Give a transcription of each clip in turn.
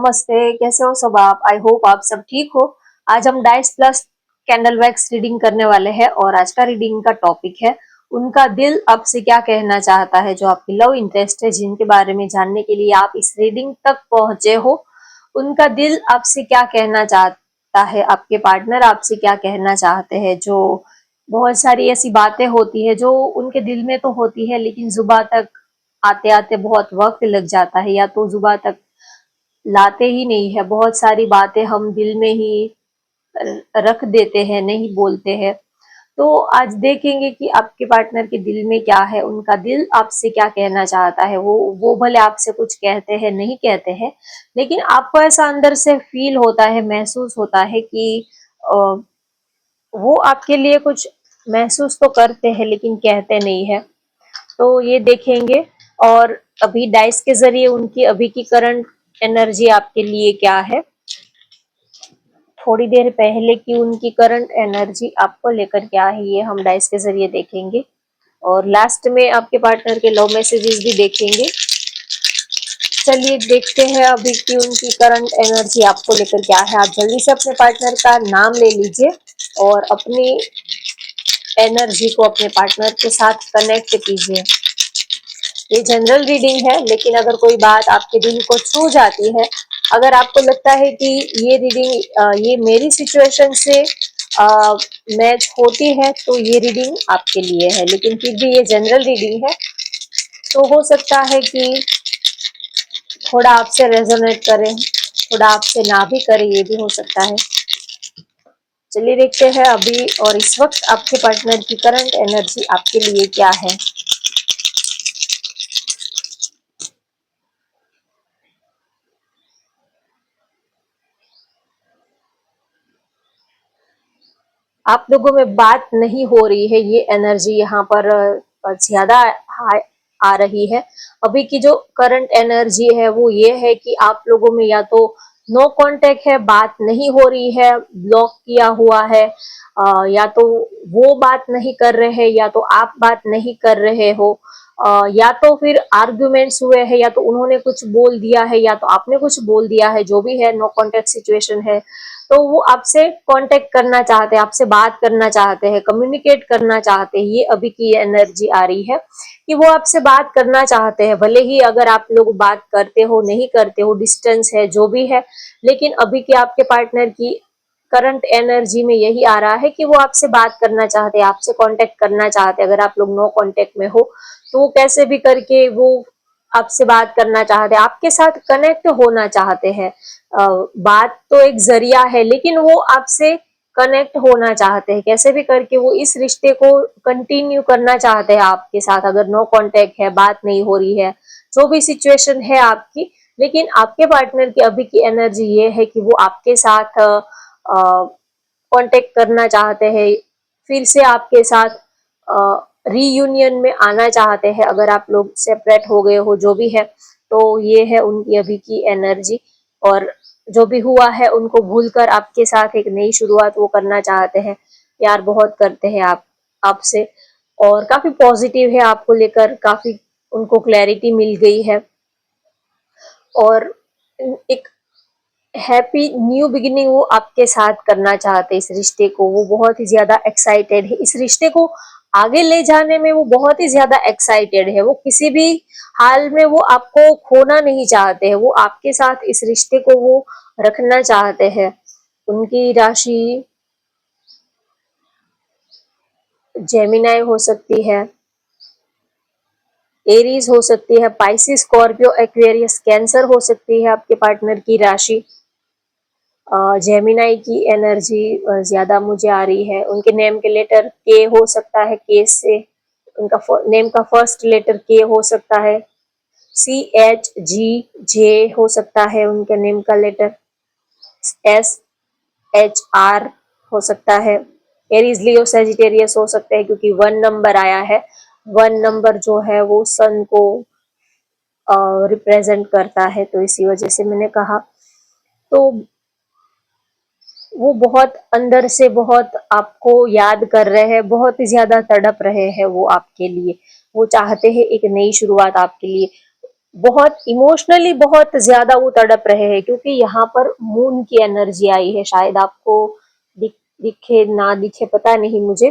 नमस्ते, कैसे हो सब आप? आई होप आप सब ठीक हो। आज हम dice plus candle wax reading करने वाले हैं और आज का रीडिंग का टॉपिक है उनका दिल आपसे क्या कहना चाहता है। जो आपकी लव इंटरेस्ट है, जिनके बारे में जानने के लिए आप इस रीडिंग तक पहुंचे हो, उनका दिल आपसे क्या कहना चाहता है, आपके पार्टनर आपसे क्या कहना चाहते हैं। जो बहुत सारी ऐसी बातें होती है जो उनके दिल में तो होती है, लेकिन जुबा तक आते आते बहुत वक्त लग जाता है, या तो जुबा तक लाते ही नहीं है। बहुत सारी बातें हम दिल में ही रख देते हैं, नहीं बोलते हैं। तो आज देखेंगे कि आपके पार्टनर के दिल में क्या है, उनका दिल आपसे क्या कहना चाहता है। वो भले आपसे कुछ कहते हैं, नहीं कहते हैं, लेकिन आपको ऐसा अंदर से फील होता है, महसूस होता है कि वो आपके लिए कुछ महसूस तो करते हैं लेकिन कहते नहीं है। तो ये देखेंगे। और अभी डाइस के जरिए उनकी अभी की करंट एनर्जी आपके लिए क्या है, थोड़ी देर पहले की उनकी करंट एनर्जी आपको लेकर क्या है, ये हम डाइस के जरिए देखेंगे। और लास्ट में आपके पार्टनर के लव मैसेजेस भी देखेंगे। चलिए देखते हैं अभी की उनकी करंट एनर्जी आपको लेकर क्या है। आप जल्दी से अपने पार्टनर का नाम ले लीजिए और अपनी एनर्जी को अपने पार्टनर के साथ कनेक्ट कीजिए। ये जनरल रीडिंग है, लेकिन अगर कोई बात आपके दिल को छू जाती है, अगर आपको लगता है कि ये रीडिंग ये मेरी सिचुएशन से मैच होती है, तो ये रीडिंग आपके लिए है। लेकिन फिर भी ये जनरल रीडिंग है, तो हो सकता है कि थोड़ा आपसे रेजोनेट करे, थोड़ा आपसे ना भी करे, ये भी हो सकता है। चलिए देखते हैं अभी और इस वक्त आपके पार्टनर की करंट एनर्जी आपके लिए क्या है। आप लोगों में बात नहीं हो रही है, ये एनर्जी यहाँ पर ज्यादा आ रही है। अभी की जो करंट एनर्जी है वो ये है कि आप लोगों में या तो नो कांटेक्ट है, बात नहीं हो रही है, ब्लॉक किया हुआ है, या तो वो बात नहीं कर रहे हैं, या तो आप बात नहीं कर रहे हो, या तो फिर आर्ग्यूमेंट्स हुए हैं, या तो उन्होंने कुछ बोल दिया है या तो आपने कुछ बोल दिया है। जो भी है, नो कांटेक्ट सिचुएशन है। तो वो आपसे कांटेक्ट करना चाहते हैं, आपसे बात करना चाहते हैं, कम्युनिकेट करना चाहते हैं। ये अभी की एनर्जी आ रही है कि वो आपसे बात करना चाहते हैं। भले ही अगर आप लोग बात करते हो, नहीं करते हो, डिस्टेंस है, जो भी है, लेकिन अभी की आपके पार्टनर की करंट एनर्जी में यही आ रहा है कि वो आपसे बात करना चाहते हैं, आपसे कांटेक्ट करना चाहते हैं। अगर आप लोग नो कांटेक्ट में हो, तो वो कैसे भी करके वो आपसे बात करना चाहते हैं, आपके साथ कनेक्ट होना चाहते हैं। बात तो एक जरिया है, लेकिन वो आपसे कनेक्ट होना चाहते हैं। कैसे भी करके वो इस रिश्ते को कंटिन्यू करना चाहते हैं आपके साथ। अगर नो कांटेक्ट है, बात नहीं हो रही है, जो भी सिचुएशन है आपकी, लेकिन आपके पार्टनर की अभी की एनर्जी ये है कि वो आपके साथ कांटेक्ट करना चाहते हैं, फिर से आपके साथ रीयूनियन में आना चाहते हैं। अगर आप लोग सेपरेट हो गए हो, जो भी है, तो ये है उनकी अभी की एनर्जी। और जो भी हुआ है उनको भूलकर आपके साथ एक नई शुरुआत वो करना चाहते हैं। प्यार बहुत करते हैं आपसे, और काफी पॉजिटिव है आपको लेकर, काफी उनको क्लैरिटी मिल गई है। और एक हैप्पी न्यू बिगिनिंग वो आपके साथ करना चाहते हैं। इस रिश्ते को वो बहुत ही ज्यादा एक्साइटेड है, इस रिश्ते को आगे ले जाने में वो बहुत ही ज्यादा एक्साइटेड है। वो किसी भी हाल में वो आपको खोना नहीं चाहते हैं, वो आपके साथ इस रिश्ते को वो रखना चाहते हैं। उनकी राशि जेमिनाई हो सकती है, एरीज हो सकती है, पाइसिस, स्कॉर्पियो, एक्वेरियस, कैंसर हो सकती है आपके पार्टनर की राशि। जेमिनाई की एनर्जी ज्यादा मुझे आ रही है। उनके नेम के लेटर के हो सकता है, के से उनका नेम का फर्स्ट लेटर के हो सकता है, CHG हो सकता है उनके नेम का लेटर, SHR हो सकता है। एरीज, लियो, सेजिटेरियस हो सकते हैं, क्योंकि 1 नंबर आया है। 1 नंबर जो है वो सन को रिप्रेजेंट करता है, तो इसी वजह से मैंने कहा। तो वो बहुत अंदर से बहुत आपको याद कर रहे हैं, बहुत ही ज्यादा तड़प रहे हैं वो आपके लिए। वो चाहते हैं एक नई शुरुआत आपके लिए। बहुत इमोशनली बहुत ज्यादा वो तड़प रहे हैं, क्योंकि यहाँ पर मून की एनर्जी आई है। शायद आपको दिखे ना दिखे पता नहीं मुझे।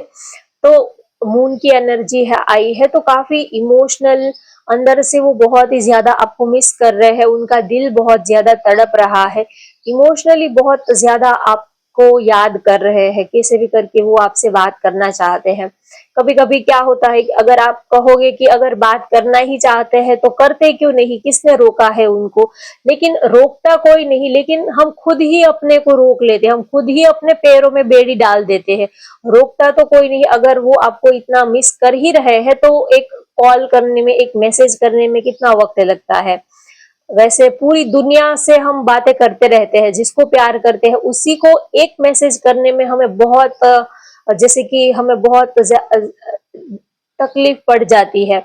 तो मून की एनर्जी है आई है, तो काफी इमोशनल अंदर से वो बहुत ही ज्यादा आपको मिस कर रहे हैं। उनका दिल बहुत ज्यादा तड़प रहा है, इमोशनली बहुत ज्यादा आपको याद कर रहे हैं। कैसे भी करके वो आपसे बात करना चाहते हैं। कभी कभी क्या होता है कि अगर आप कहोगे कि अगर बात करना ही चाहते हैं तो करते क्यों नहीं, किसने रोका है उनको। लेकिन रोकता कोई नहीं, लेकिन हम खुद ही अपने को रोक लेते हैं, हम खुद ही अपने पैरों में बेड़ी डाल देते हैं। रोकता तो कोई नहीं। अगर वो आपको इतना मिस कर ही रहे हैं तो एक कॉल करने में, एक मैसेज करने में कितना वक्त लगता है। वैसे पूरी दुनिया से हम बातें करते रहते हैं, जिसको प्यार करते हैं उसी को एक मैसेज करने में हमें बहुत जैसे कि हमें बहुत तकलीफ पड़ जाती है।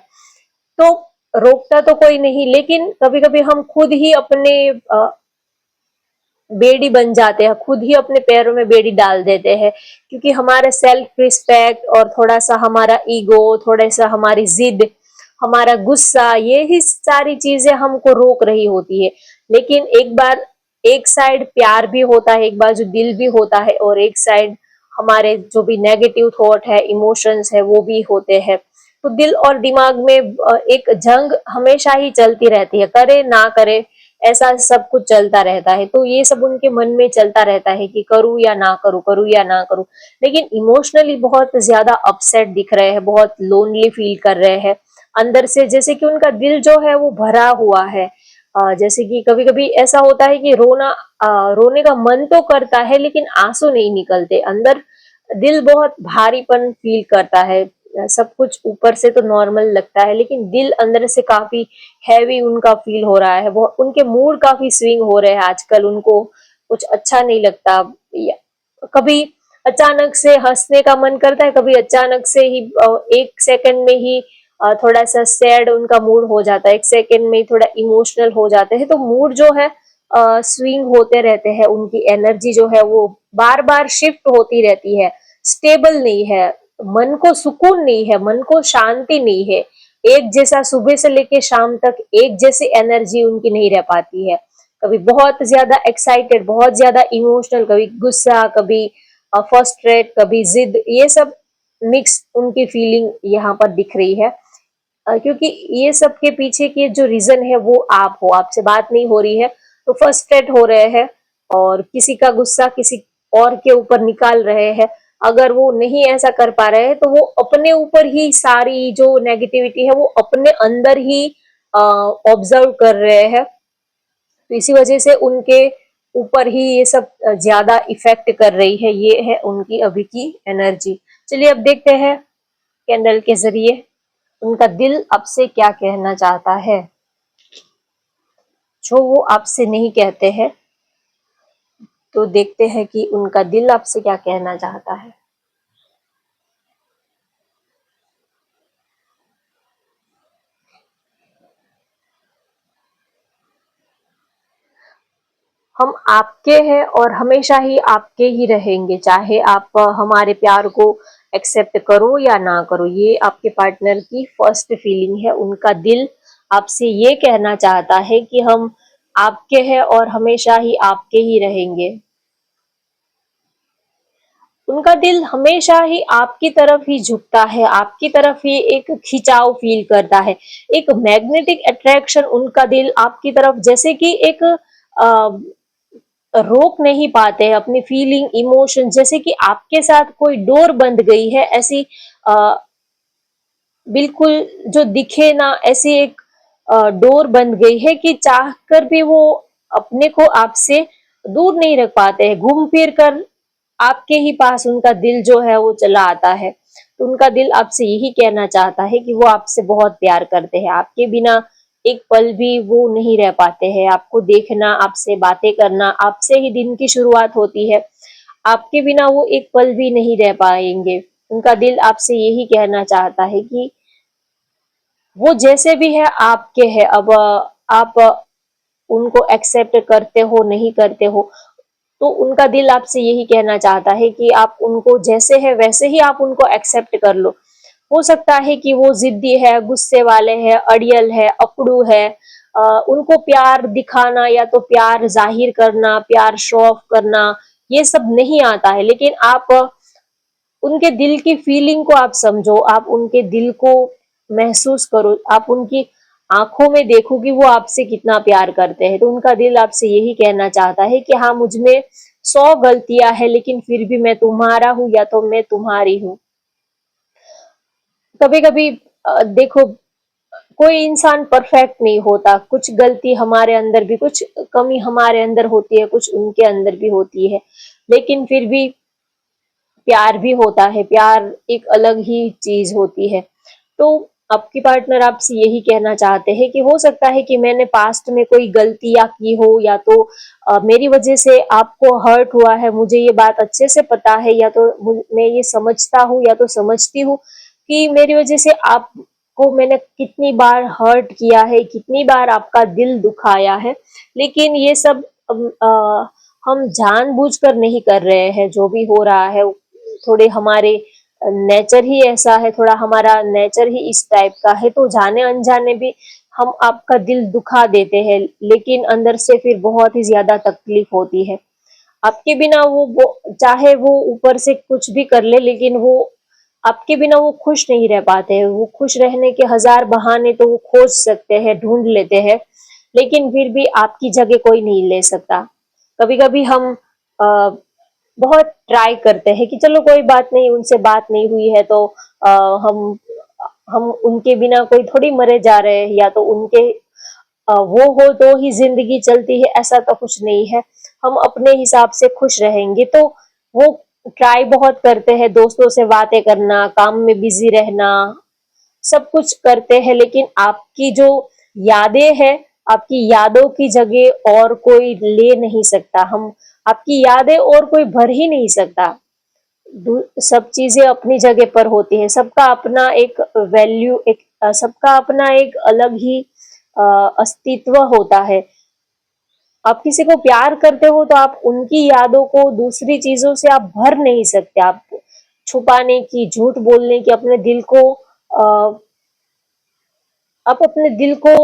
तो रोकता तो कोई नहीं, लेकिन कभी कभी हम खुद ही अपने बेड़ी बन जाते हैं, खुद ही अपने पैरों में बेड़ी डाल देते हैं। क्योंकि हमारा सेल्फ रिस्पेक्ट और थोड़ा सा हमारा ईगो, थोड़ा सा हमारी जिद, हमारा गुस्सा, ये ही सारी चीजें हमको रोक रही होती है। लेकिन एक बार एक साइड प्यार भी होता है, एक बार जो दिल भी होता है, और एक साइड हमारे जो भी नेगेटिव थॉट है, इमोशंस है, वो भी होते हैं। तो दिल और दिमाग में एक जंग हमेशा ही चलती रहती है, करे ना करे ऐसा सब कुछ चलता रहता है। तो ये सब उनके मन में चलता रहता है कि करूं या ना करूं, करूं या ना करूं। लेकिन इमोशनली बहुत ज्यादा अपसेट दिख रहे हैं, बहुत लोनली फील कर रहे हैं अंदर से। जैसे कि उनका दिल जो है वो भरा हुआ है। जैसे कि कभी कभी ऐसा होता है कि रोने का मन तो करता है, लेकिन आंसू नहीं निकलते अंदर। दिल बहुत भारीपन फील करता है। सब कुछ ऊपर से तो नॉर्मल लगता है, लेकिन दिल अंदर से काफी हैवी उनका फील हो रहा है। वो उनके मूड काफी स्विंग हो रहे हैं आजकल, उनको कुछ अच्छा नहीं लगता। कभी अचानक से हंसने का मन करता है, कभी अचानक से ही एक सेकंड में ही थोड़ा सा सैड उनका मूड हो जाता है, एक सेकंड में ही थोड़ा इमोशनल हो जाते हैं। तो मूड जो है स्विंग होते रहते हैं। उनकी एनर्जी जो है वो बार बार शिफ्ट होती रहती है, स्टेबल नहीं है। मन को सुकून नहीं है, मन को शांति नहीं है। एक जैसा सुबह से लेके शाम तक एक जैसी एनर्जी उनकी नहीं रह पाती है। कभी बहुत ज्यादा एक्साइटेड, बहुत ज्यादा इमोशनल, कभी गुस्सा, कभी फ्रस्ट्रेट, कभी जिद, ये सब मिक्स उनकी फीलिंग यहाँ पर दिख रही है। क्योंकि ये सब के पीछे की जो रीजन है वो आप हो, आपसे बात नहीं हो रही है तो फ्रस्ट्रेट हो रहे हैं, और किसी का गुस्सा किसी और के ऊपर निकाल रहे हैं। अगर वो नहीं ऐसा कर पा रहे हैं तो वो अपने ऊपर ही सारी जो नेगेटिविटी है वो अपने अंदर ही ऑब्जर्व कर रहे हैं। तो इसी वजह से उनके ऊपर ही ये सब ज्यादा इफेक्ट कर रही है। ये है उनकी अभी की एनर्जी। चलिए अब देखते हैं कैंडल के जरिए उनका दिल आपसे क्या कहना चाहता है, जो वो आपसे नहीं कहते हैं। तो देखते हैं कि उनका दिल आपसे क्या कहना चाहता है। हम आपके हैं और हमेशा ही आपके ही रहेंगे, चाहे आप हमारे प्यार को एक्सेप्ट करो या ना करो। ये आपके पार्टनर की फर्स्ट फीलिंग है। उनका दिल आपसे ये कहना चाहता है कि हम आपके हैं और हमेशा ही आपके ही रहेंगे। उनका दिल हमेशा ही आपकी तरफ ही झुकता है, आपकी तरफ ही एक खिंचाव फील करता है, एक मैग्नेटिक अट्रैक्शन। उनका दिल आपकी तरफ जैसे कि एक रोक नहीं पाते हैं अपनी फीलिंग, इमोशन, जैसे कि आपके साथ कोई डोर बंद गई है ऐसी। आ, बिल्कुल जो दिखे ना ऐसी एक डोर बंद गई है कि चाह कर भी वो अपने को आपसे दूर नहीं रख पाते हैं। घूम फिर कर आपके ही पास उनका दिल जो है वो चला आता है। तो उनका दिल आपसे यही कहना चाहता है कि वो आपसे बहुत प्यार करते हैं। आपके बिना एक पल भी वो नहीं रह पाते हैं। आपको देखना, आपसे बातें करना, आपसे ही दिन की शुरुआत होती है। आपके बिना वो एक पल भी नहीं रह पाएंगे। उनका दिल आपसे यही कहना चाहता है कि वो जैसे भी है आपके है। अब आप उनको एक्सेप्ट करते हो नहीं करते हो, तो उनका दिल आपसे यही कहना चाहता है कि आप उनको जैसे है वैसे ही आप उनको एक्सेप्ट कर लो। हो सकता है कि वो जिद्दी है, गुस्से वाले है, अड़ियल है, अकड़ू है, उनको प्यार दिखाना या तो प्यार जाहिर करना, प्यार शो ऑफ करना, ये सब नहीं आता है। लेकिन आप उनके दिल की फीलिंग को आप समझो, आप उनके दिल को महसूस करो, आप उनकी आंखों में देखो कि वो आपसे कितना प्यार करते हैं। तो उनका दिल आपसे यही कहना चाहता है कि हाँ, मुझ में 100 गलतियां हैं लेकिन फिर भी मैं तुम्हारा हूं या तो मैं तुम्हारी हूँ। कभी कभी देखो, कोई इंसान परफेक्ट नहीं होता, कुछ गलती हमारे अंदर भी, कुछ कमी हमारे अंदर होती है, कुछ उनके अंदर भी होती है, लेकिन फिर भी प्यार भी होता है। प्यार एक अलग ही चीज होती है। तो आपकी पार्टनर आपसे यही कहना चाहते हैं कि हो सकता है कि मैंने पास्ट में कोई गलतियां की हो, या तो मेरी वजह से आपको हर्ट हुआ है, मुझे ये बात अच्छे से पता है, या तो मैं ये समझता हूँ या तो समझती हूँ कि मेरी वजह से आपको मैंने कितनी बार हर्ट किया है, कितनी बार आपका दिल दुखाया है। लेकिन ये सब हम जानबूझकर नहीं कर रहे हैं। जो भी हो रहा है, थोड़े हमारे नेचर ही ऐसा है, थोड़ा हमारा नेचर ही इस टाइप का है, तो जाने अनजाने भी हम आपका दिल दुखा देते हैं, लेकिन अंदर से फिर बहुत ही ज्यादा तकलीफ होती है। आपके बिना वो चाहे वो ऊपर से कुछ भी कर ले, लेकिन वो आपके बिना वो खुश नहीं रह पाते हैं। वो खुश रहने के हजार बहाने तो वो खोज सकते हैं, ढूंढ लेते हैं, लेकिन फिर भी आपकी जगह कोई नहीं ले सकता। कभी कभी हम बहुत ट्राई करते हैं कि चलो कोई बात नहीं, उनसे बात नहीं हुई है तो आ, हम उनके बिना कोई थोड़ी मरे जा रहे हैं, या तो उनके वो हो तो ही जिंदगी चलती है, ऐसा तो कुछ नहीं है। हम अपने हिसाब से खुश रहेंगे। तो वो ट्राई बहुत करते हैं, दोस्तों से बातें करना, काम में बिजी रहना, सब कुछ करते हैं, लेकिन आपकी जो यादें हैं, आपकी यादों की जगह और कोई ले नहीं सकता। हम आपकी यादें और कोई भर ही नहीं सकता। सब चीजें अपनी जगह पर होती है, सबका अपना एक वैल्यू, एक सबका अपना एक अलग ही अस्तित्व होता है। आप किसी को प्यार करते हो तो आप उनकी यादों को दूसरी चीजों से आप भर नहीं सकते। आप छुपाने की, झूठ बोलने की, अपने दिल को आप अपने दिल को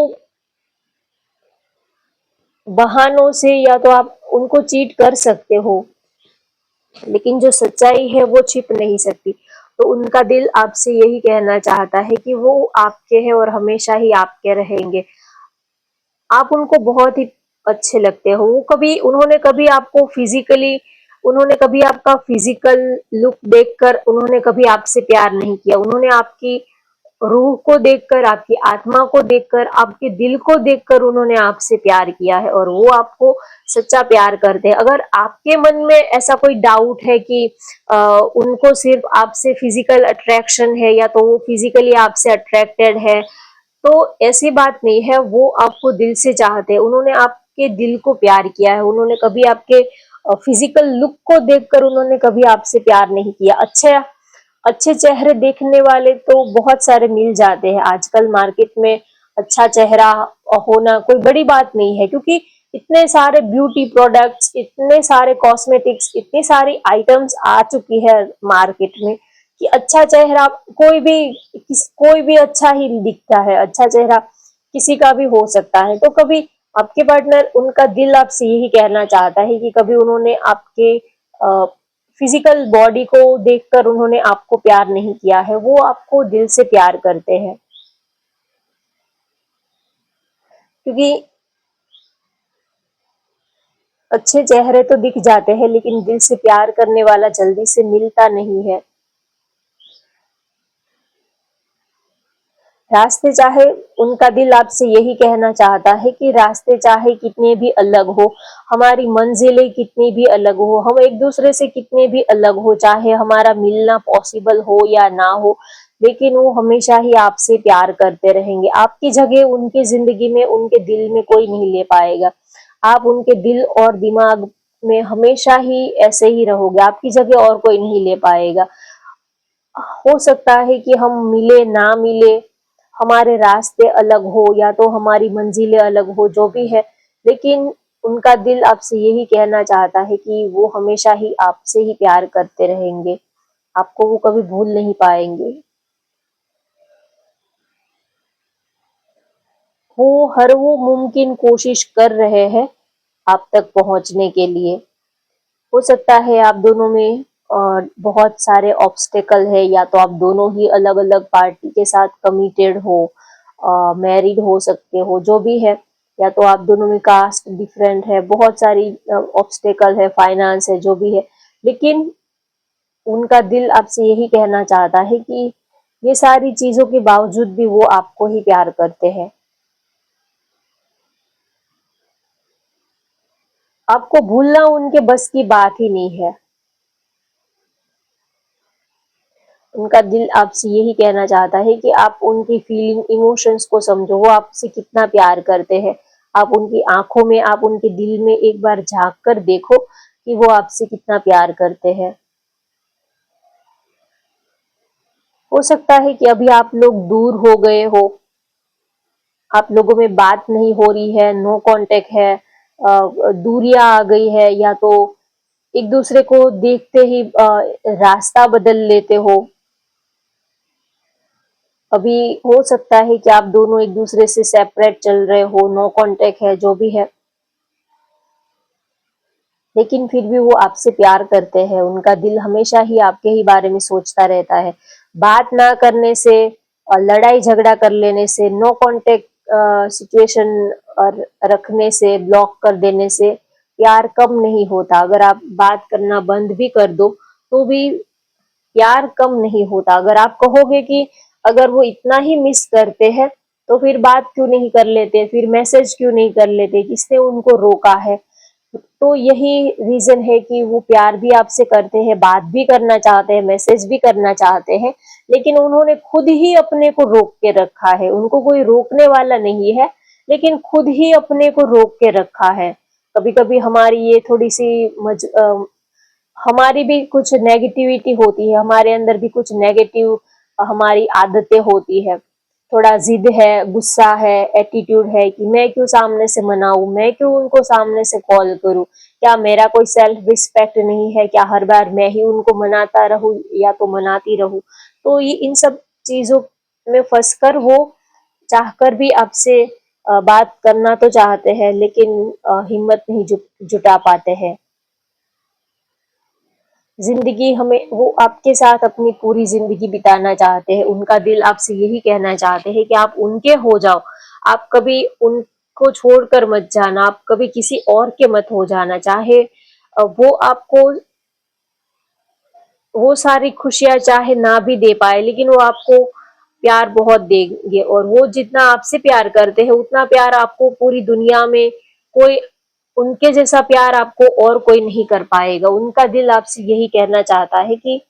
बहानों से या तो आप उनको चीट कर सकते हो, लेकिन जो सच्चाई है वो छिप नहीं सकती। तो उनका दिल आपसे यही कहना चाहता है कि वो आपके हैं और हमेशा ही आपके रहेंगे। आप उनको बहुत ही अच्छे लगते हो। वो कभी उन्होंने कभी आपको फिजिकली उन्होंने कभी आपका फिजिकल लुक देखकर उन्होंने कभी आपसे प्यार नहीं किया। उन्होंने आपकी रूह को देखकर, आपकी आत्मा को देखकर, आपके दिल को देखकर उन्होंने आपसे प्यार किया है, और वो आपको सच्चा प्यार करते हैं। अगर आपके मन में ऐसा कोई डाउट है कि उनको सिर्फ आपसे फिजिकल अट्रैक्शन है, या तो वो फिजिकली आपसे अट्रैक्टेड है, तो ऐसी बात नहीं है। वो आपको दिल से चाहते हैं, उन्होंने आपके दिल को प्यार किया है। उन्होंने कभी आपके फिजिकल लुक को देखकर उन्होंने कभी आपसे प्यार नहीं किया। अच्छे अच्छे चेहरे देखने वाले तो बहुत सारे मिल जाते हैं आजकल मार्केट में। अच्छा चेहरा होना कोई बड़ी बात नहीं है, क्योंकि इतने सारे ब्यूटी प्रोडक्ट्स, इतने सारे कॉस्मेटिक्स, इतनी सारी आइटम्स आ चुकी है मार्केट में कि अच्छा चेहरा कोई भी अच्छा ही दिखता है। अच्छा चेहरा किसी का भी हो सकता है। तो कभी आपके पार्टनर, उनका दिल आपसे यही कहना चाहता है कि कभी उन्होंने आपके फिजिकल बॉडी को देखकर उन्होंने आपको प्यार नहीं किया है, वो आपको दिल से प्यार करते हैं। क्योंकि अच्छे चेहरे तो दिख जाते हैं, लेकिन दिल से प्यार करने वाला जल्दी से मिलता नहीं है। रास्ते चाहे उनका दिल आपसे यही कहना चाहता है कि रास्ते चाहे कितने भी अलग हो, हमारी मंजिलें कितनी भी अलग हो, हम एक दूसरे से कितने भी अलग हो, चाहे हमारा मिलना पॉसिबल हो या ना हो, लेकिन वो हमेशा ही आपसे प्यार करते रहेंगे। आपकी जगह उनकी जिंदगी में, उनके दिल में कोई नहीं ले पाएगा। आप उनके दिल और दिमाग में हमेशा ही ऐसे ही रहोगे, आपकी जगह और कोई नहीं ले पाएगा। हो सकता है कि हम मिले ना मिले, हमारे रास्ते अलग हो, या तो हमारी मंजिलें अलग हो, जो भी है, लेकिन उनका दिल आपसे यही कहना चाहता है कि वो हमेशा ही आपसे ही प्यार करते रहेंगे। आपको वो कभी भूल नहीं पाएंगे। वो हर वो मुमकिन कोशिश कर रहे हैं आप तक पहुंचने के लिए। हो सकता है आप दोनों में बहुत सारे ऑब्स्टेकल है, या तो आप दोनों ही अलग अलग पार्टी के साथ कमिटेड हो, मैरिड हो सकते हो, जो भी है, या तो आप दोनों में कास्ट डिफरेंट है, बहुत सारी ऑब्स्टेकल है, फाइनेंस है, जो भी है, लेकिन उनका दिल आपसे यही कहना चाहता है कि ये सारी चीजों के बावजूद भी वो आपको ही प्यार करते हैं। आपको भूलना उनके बस की बात ही नहीं है। उनका दिल आपसे यही कहना चाहता है कि आप उनकी फीलिंग, इमोशंस को समझो, वो आपसे कितना प्यार करते हैं। आप उनकी आंखों में, आप उनके दिल में एक बार झांक कर देखो कि वो आपसे कितना प्यार करते हैं। हो सकता है कि अभी आप लोग दूर हो गए हो, आप लोगों में बात नहीं हो रही है, नो कांटेक्ट है, दूरियां आ गई है, या तो एक दूसरे को देखते ही रास्ता बदल लेते हो। अभी हो सकता है कि आप दोनों एक दूसरे से सेपरेट चल रहे हो, नो कांटेक्ट है, जो भी है, लेकिन फिर भी वो आपसे प्यार करते हैं। उनका दिल हमेशा ही आपके ही बारे में सोचता रहता है। बात ना करने से और लड़ाई झगड़ा कर लेने से, नो कांटेक्ट सिचुएशन और रखने से, ब्लॉक कर देने से प्यार कम नहीं होता। अगर आप बात करना बंद भी कर दो तो भी प्यार कम नहीं होता। अगर आप कहोगे कि अगर वो इतना ही मिस करते हैं तो फिर बात क्यों नहीं कर लेते, फिर मैसेज क्यों नहीं कर लेते, किसने उनको रोका है। तो यही रीजन है कि वो प्यार भी आपसे करते हैं, बात भी करना चाहते हैं, मैसेज भी करना चाहते हैं, लेकिन उन्होंने खुद ही अपने को रोक के रखा है। उनको कोई रोकने वाला नहीं है, लेकिन खुद ही अपने को रोक के रखा है। कभी कभी हमारी ये थोड़ी सी हमारी भी कुछ नेगेटिविटी होती है, हमारे अंदर भी कुछ नेगेटिव हमारी आदतें होती है। थोड़ा जिद है, गुस्सा है, एटीट्यूड है कि मैं क्यों सामने से मनाऊं, मैं क्यों उनको सामने से कॉल करूं, क्या मेरा कोई सेल्फ रिस्पेक्ट नहीं है, क्या हर बार मैं ही उनको मनाता रहूं या तो मनाती रहूं। तो ये इन सब चीजों में फंसकर वो चाहकर भी आपसे बात करना तो चाहते हैं, लेकिन हिम्मत नहीं जुटा पाते हैं। जिंदगी हमें, वो आपके साथ अपनी पूरी जिंदगी बिताना चाहते हैं। उनका दिल आपसे यही कहना चाहते हैं कि आप उनके हो जाओ। आप कभी उनको छोड़कर मत जाना, आप कभी किसी और के मत हो जाना। चाहे वो आपको वो सारी खुशियां चाहे ना भी दे पाए, लेकिन वो आपको प्यार बहुत देंगे, और वो जितना आपसे प्यार करते हैं उतना प्यार आपको पूरी दुनिया में कोई, उनके जैसा प्यार आपको और कोई नहीं कर पाएगा। उनका दिल आपसे यही कहना चाहता है कि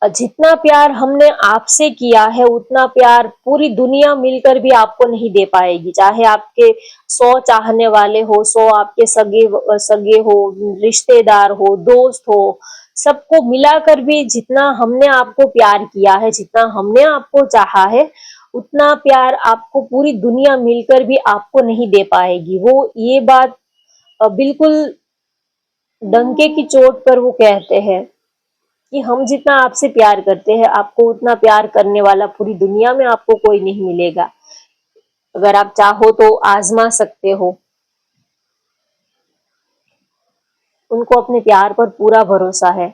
जितना प्यार हमने आपसे किया है उतना प्यार पूरी दुनिया मिलकर भी आपको नहीं दे पाएगी। चाहे आपके 100 चाहने वाले हो, 100 आपके सगे सगे हो, रिश्तेदार हो, दोस्त हो, सबको मिलाकर भी जितना हमने आपको प्यार किया है, जितना हमने आपको चाहा है, उतना प्यार आपको पूरी दुनिया मिलकर भी आपको नहीं दे पाएगी। वो ये बात बिल्कुल डंके की चोट पर वो कहते हैं कि हम जितना आपसे प्यार करते हैं, आपको उतना प्यार करने वाला पूरी दुनिया में आपको कोई नहीं मिलेगा। अगर आप चाहो तो आजमा सकते हो। उनको अपने प्यार पर पूरा भरोसा है,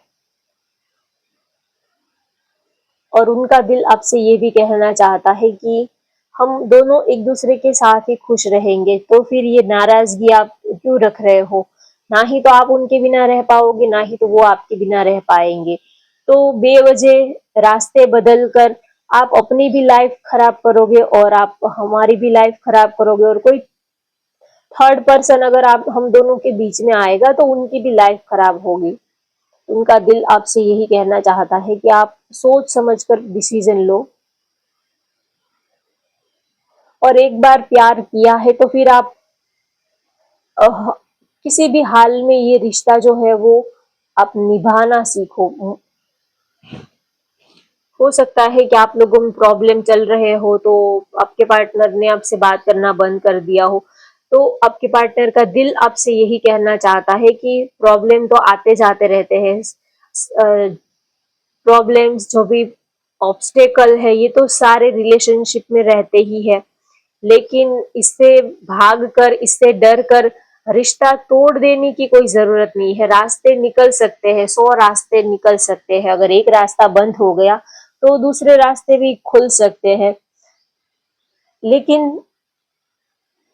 और उनका दिल आपसे ये भी कहना चाहता है कि हम दोनों एक दूसरे के साथ ही खुश रहेंगे, तो फिर ये नाराजगी आप क्यों रख रहे हो। ना ही तो आप उनके बिना रह पाओगे, ना ही तो वो आपके बिना रह पाएंगे। तो बेवजह रास्ते बदल कर आप अपनी भी लाइफ खराब करोगे, और आप हमारी भी लाइफ खराब करोगे, और कोई थर्ड पर्सन अगर आप हम दोनों के बीच में आएगा तो उनकी भी लाइफ खराब होगी। उनका दिल आपसे यही कहना चाहता है कि आप सोच समझकर डिसीजन लो, और एक बार प्यार किया है तो फिर आप अह, किसी भी हाल में ये रिश्ता जो है वो आप निभाना सीखो। हो सकता है कि आप लोगों में प्रॉब्लम चल रहे हो, तो आपके पार्टनर ने आपसे बात करना बंद कर दिया हो, तो आपके पार्टनर का दिल आपसे यही कहना चाहता है कि प्रॉब्लम तो आते जाते रहते हैं। प्रॉब्लम्स जो भी ऑब्स्टेकल है, ये तो सारे रिलेशनशिप में रहते ही है। लेकिन इससे भागकर, इससे डर कर रिश्ता तोड़ देने की कोई जरूरत नहीं है। रास्ते निकल सकते हैं, 100 रास्ते निकल सकते हैं। अगर एक रास्ता बंद हो गया तो दूसरे रास्ते भी खुल सकते हैं। लेकिन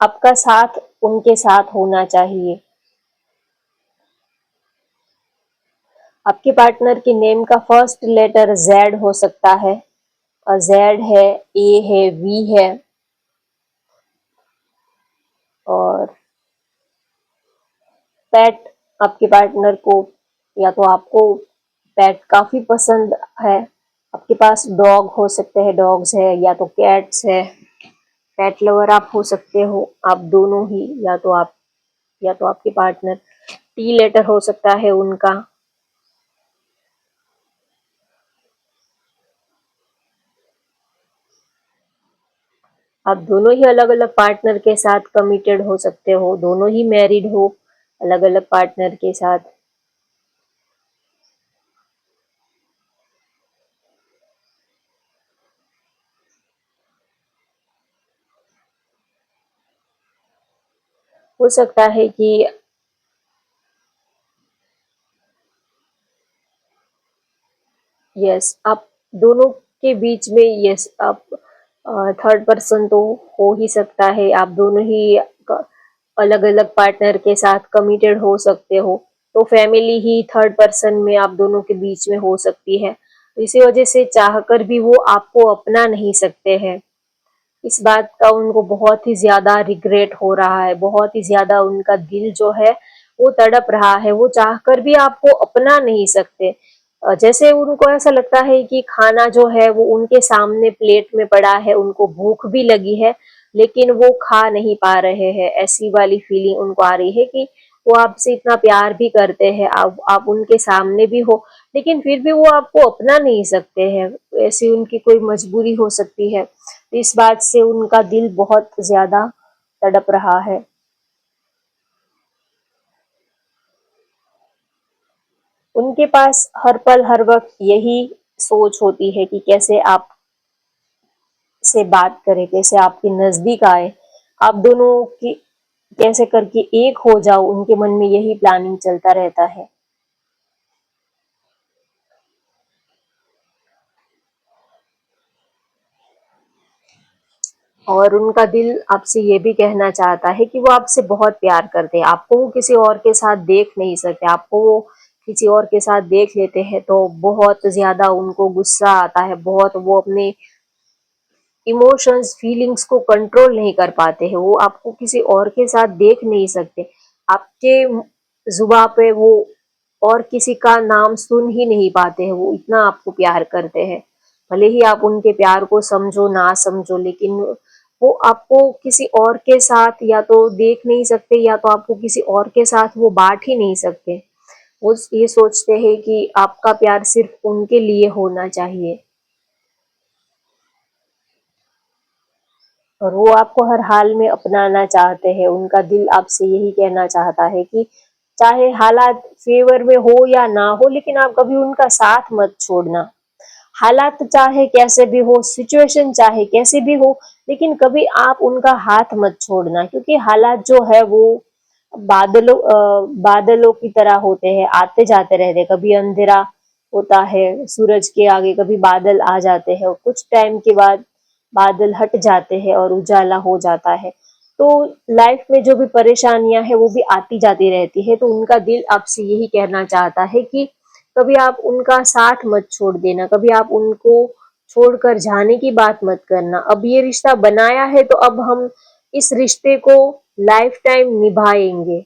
आपका साथ उनके साथ होना चाहिए। आपके पार्टनर के नेम का फर्स्ट लेटर जेड हो सकता है। जेड है, ए है, वी है, और पेट आपके पार्टनर को या तो आपको पेट काफी पसंद है। आपके पास डॉग हो सकते हैं, डॉग्स है, या तो कैट्स है। पेट लवर आप हो सकते हो, आप दोनों ही, या तो आपके पार्टनर। टी लेटर हो सकता है उनका। आप दोनों ही अलग अलग पार्टनर के साथ कमिटेड हो सकते हो, दोनों ही मैरिड हो अलग अलग पार्टनर के साथ। हो सकता है कि यस, आप दोनों के बीच में, यस, आप थर्ड पर्सन तो हो ही सकता है। आप दोनों ही अलग अलग पार्टनर के साथ कमिटेड हो सकते हो, तो फैमिली ही थर्ड पर्सन में आप दोनों के बीच में हो सकती है। तो इसी वजह से चाहकर भी वो आपको अपना नहीं सकते हैं। इस बात का उनको बहुत ही ज्यादा रिग्रेट हो रहा है, बहुत ही ज्यादा उनका दिल जो है वो तड़प रहा है। वो चाहकर भी आपको अपना नहीं सकते। जैसे उनको ऐसा लगता है कि खाना जो है वो उनके सामने प्लेट में पड़ा है, उनको भूख भी लगी है, लेकिन वो खा नहीं पा रहे हैं। ऐसी वाली फीलिंग उनको आ रही है कि वो आपसे इतना प्यार भी करते हैं, आप उनके सामने भी हो, लेकिन फिर भी वो आपको अपना नहीं सकते हैं। ऐसी उनकी कोई मजबूरी हो सकती है। इस बात से उनका दिल बहुत ज्यादा तड़प रहा है। उनके पास हर पल हर वक्त यही सोच होती है कि कैसे आप से बात करें, कैसे आपके नजदीक आए, आप दोनों की कैसे करके एक हो जाओ। उनके मन में यही प्लानिंग चलता रहता है। और उनका दिल आपसे ये भी कहना चाहता है कि वो आपसे बहुत प्यार करते हैं। आपको वो किसी और के साथ देख नहीं सकते। आपको वो किसी और के साथ देख लेते हैं तो बहुत ज्यादा उनको गुस्सा आता है। बहुत वो अपने इमोशंस, फीलिंग्स को कंट्रोल नहीं कर पाते हैं। वो आपको किसी और के साथ देख नहीं सकते। आपके जुबा पे वो और किसी का नाम सुन ही नहीं पाते हैं। वो इतना आपको प्यार करते हैं। भले ही आप उनके प्यार को समझो ना समझो, लेकिन वो आपको किसी और के साथ या तो देख नहीं सकते, या तो आपको किसी और के साथ वो बांट ही नहीं सकते। वो ये सोचते हैं कि आपका प्यार सिर्फ उनके लिए होना चाहिए, और वो आपको हर हाल में अपनाना चाहते हैं। उनका दिल आपसे यही कहना चाहता है कि चाहे हालात फेवर में हो या ना हो, लेकिन आप कभी उनका साथ मत छोड़ना। हालात चाहे कैसे भी हो, सिचुएशन चाहे कैसे भी हो, लेकिन कभी आप उनका हाथ मत छोड़ना। क्योंकि हालात जो है वो बादलों की तरह होते हैं, आते जाते रहते हैं। कभी अंधेरा होता है सूरज के आगे, कभी बादल आ जाते हैं, और कुछ टाइम के बाद बादल हट जाते हैं और उजाला हो जाता है। तो लाइफ में जो भी परेशानियां हैं वो भी आती जाती रहती है। तो उनका दिल आपसे यही कहना चाहता है कि कभी आप उनका साथ मत छोड़ देना, कभी आप उनको छोड़कर जाने की बात मत करना। अब ये रिश्ता बनाया है तो अब हम इस रिश्ते को लाइफ टाइम निभाएंगे।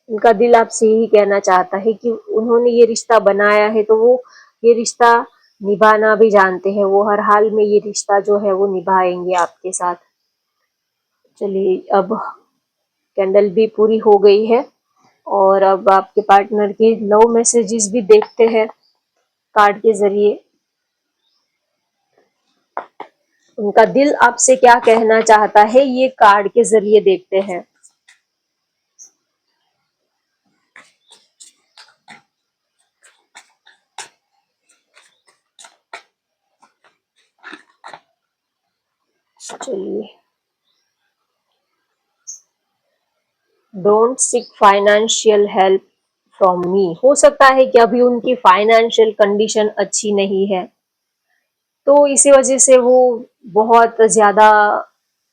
उनका दिल आपसे यही कहना चाहता है कि उन्होंने ये रिश्ता बनाया है तो वो ये रिश्ता निभाना भी जानते हैं। वो हर हाल में ये रिश्ता जो है वो निभाएंगे आपके साथ। चलिए, अब कैंडल भी पूरी हो गई है, और अब आपके पार्टनर की लव मैसेजेस भी देखते हैं कार्ड के जरिए। उनका दिल आपसे क्या कहना चाहता है ये कार्ड के जरिए देखते हैं। चलिए, don't seek financial help from me. हो सकता है कि अभी उनकी फाइनेंशियल कंडीशन अच्छी नहीं है, तो इसी वजह से वो बहुत ज्यादा,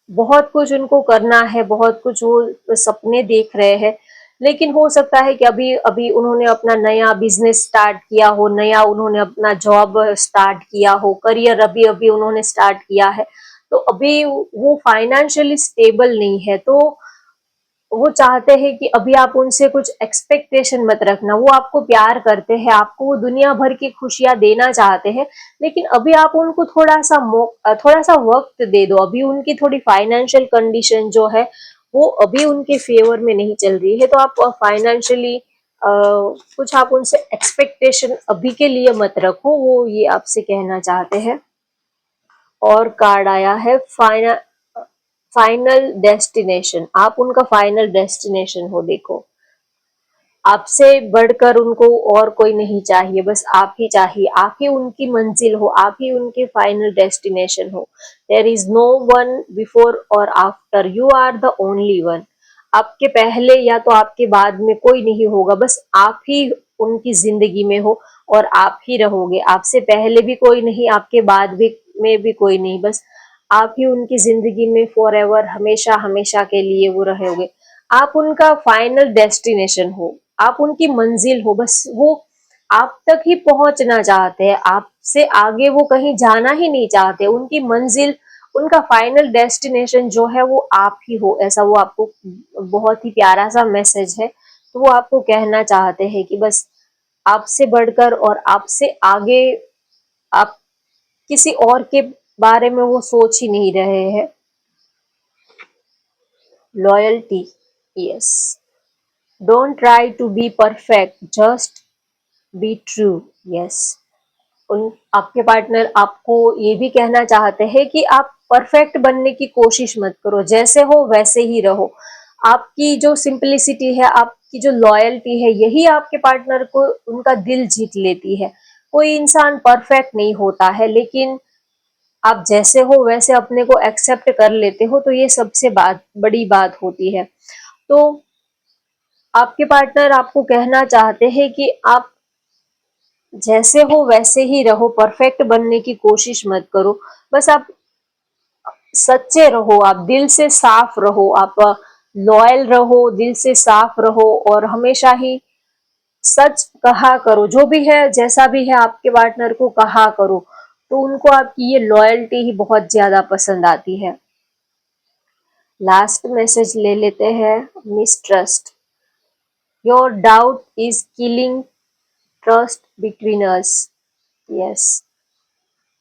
बहुत कुछ उनको करना है, बहुत कुछ वो सपने देख रहे हैं, लेकिन हो सकता है कि अभी अभी उन्होंने अपना नया बिजनेस स्टार्ट किया हो, नया उन्होंने अपना जॉब स्टार्ट किया हो, करियर अभी अभी उन्होंने स्टार्ट किया है, तो अभी वो फाइनेंशियली स्टेबल नहीं है। तो वो चाहते हैं कि अभी आप उनसे कुछ एक्सपेक्टेशन मत रखना। वो आपको प्यार करते हैं, आपको वो दुनिया भर की खुशियां देना चाहते हैं, लेकिन अभी आप उनको थोड़ा सा वक्त दे दो। अभी उनकी थोड़ी फाइनेंशियल कंडीशन जो है वो अभी उनके फेवर में नहीं चल रही है, तो आप फाइनेंशियली कुछ आप उनसे एक्सपेक्टेशन अभी के लिए मत रखो, वो ये आपसे कहना चाहते हैं। और कार्ड आया है फाइनल डेस्टिनेशन। आप उनका फाइनल डेस्टिनेशन हो। देखो, आपसे बढ़कर उनको और कोई नहीं चाहिए, बस आप ही चाहिए, आप ही उनकी मंजिल हो, आप ही उनके फाइनल डेस्टिनेशन हो। There is no one before और after, you are the only one. आपके पहले या तो आपके बाद में कोई नहीं होगा, बस आप ही उनकी जिंदगी में हो और आप ही रहोगे। आपसे पहले भी कोई नहीं, आपके बाद भी में भी कोई नहीं, बस आप ही उनकी जिंदगी में फॉर एवर, हमेशा हमेशा के लिए वो रहोगे। आप उनका फाइनल डेस्टिनेशन हो, आप उनकी मंजिल हो, बस वो आप तक ही पहुंचना चाहते हैं, आपसे आगे वो कहीं जाना ही नहीं चाहते। उनकी मंजिल, उनका फाइनल डेस्टिनेशन जो है वो आप ही हो, ऐसा वो आपको, बहुत ही प्यारा सा मैसेज है। तो वो आपको कहना चाहते हैं कि बस आपसे बढ़कर और आपसे आगे आप किसी और के बारे में वो सोच ही नहीं रहे हैं। Loyalty, yes. Don't try to be perfect, just be true, yes. उन आपके पार्टनर आपको ये भी कहना चाहते हैं कि आप परफेक्ट बनने की कोशिश मत करो, जैसे हो वैसे ही रहो। आपकी जो सिंपलिसिटी है, आपकी जो लॉयल्टी है, यही आपके पार्टनर को उनका दिल जीत लेती है। कोई इंसान परफेक्ट नहीं होता है, लेकिन आप जैसे हो वैसे अपने को एक्सेप्ट कर लेते हो, तो ये सबसे बड़ी बात होती है। तो आपके पार्टनर आपको कहना चाहते हैं कि आप जैसे हो वैसे ही रहो, परफेक्ट बनने की कोशिश मत करो। बस आप सच्चे रहो, आप दिल से साफ रहो, आप लॉयल रहो, दिल से साफ रहो, और हमेशा ही सच कहा करो। जो भी है, जैसा भी है, आपके पार्टनर को कहा करो, तो उनको आपकी ये लॉयल्टी ही बहुत ज्यादा पसंद आती है। लास्ट मैसेज ले लेते हैं, mistrust. Your doubt is killing trust between us, yes.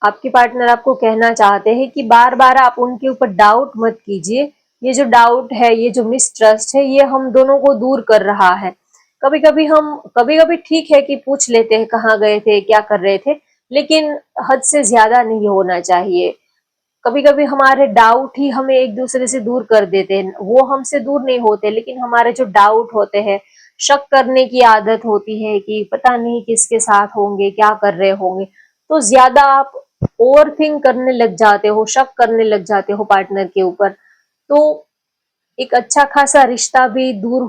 आपके पार्टनर आपको कहना चाहते हैं कि बार बार आप उनके ऊपर डाउट मत कीजिए। ये जो डाउट है, ये जो मिसट्रस्ट है, ये हम दोनों को दूर कर रहा है। कभी कभी ठीक है कि पूछ लेते हैं कहाँ गए थे, क्या कर रहे थे, लेकिन हद से ज्यादा नहीं होना चाहिए। कभी कभी हमारे डाउट ही हमें एक दूसरे से दूर कर देते हैं। वो हमसे दूर नहीं होते, लेकिन हमारे जो डाउट होते हैं, शक करने की आदत होती है कि पता नहीं किसके साथ होंगे, क्या कर रहे होंगे, तो ज्यादा आप ओवर थिंक करने लग जाते हो, शक करने लग जाते हो पार्टनर के ऊपर। तो एक अच्छा खासा रिश्ता भी दूर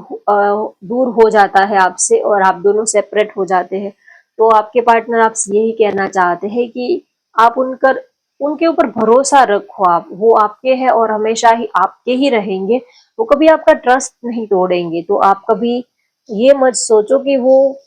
हो जाता है आपसे, और आप दोनों सेपरेट हो जाते हैं। तो आपके पार्टनर आपसे यही कहना चाहते हैं कि आप उनके ऊपर भरोसा रखो। आप, वो आपके हैं और हमेशा ही आपके ही रहेंगे। वो कभी आपका ट्रस्ट नहीं तोड़ेंगे। तो आप कभी ये मत सोचो कि वो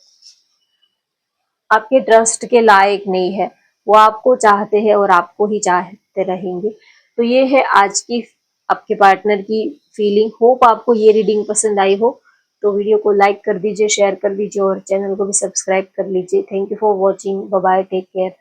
आपके ट्रस्ट के लायक नहीं है। वो आपको चाहते हैं और आपको ही चाहते रहेंगे। तो ये है आज की आपके पार्टनर की फीलिंग। होप आपको ये रीडिंग पसंद आई हो। तो वीडियो को लाइक कर दीजिए, शेयर कर दीजिए और चैनल को भी सब्सक्राइब कर लीजिए। Thank you for watching. Bye bye, take care.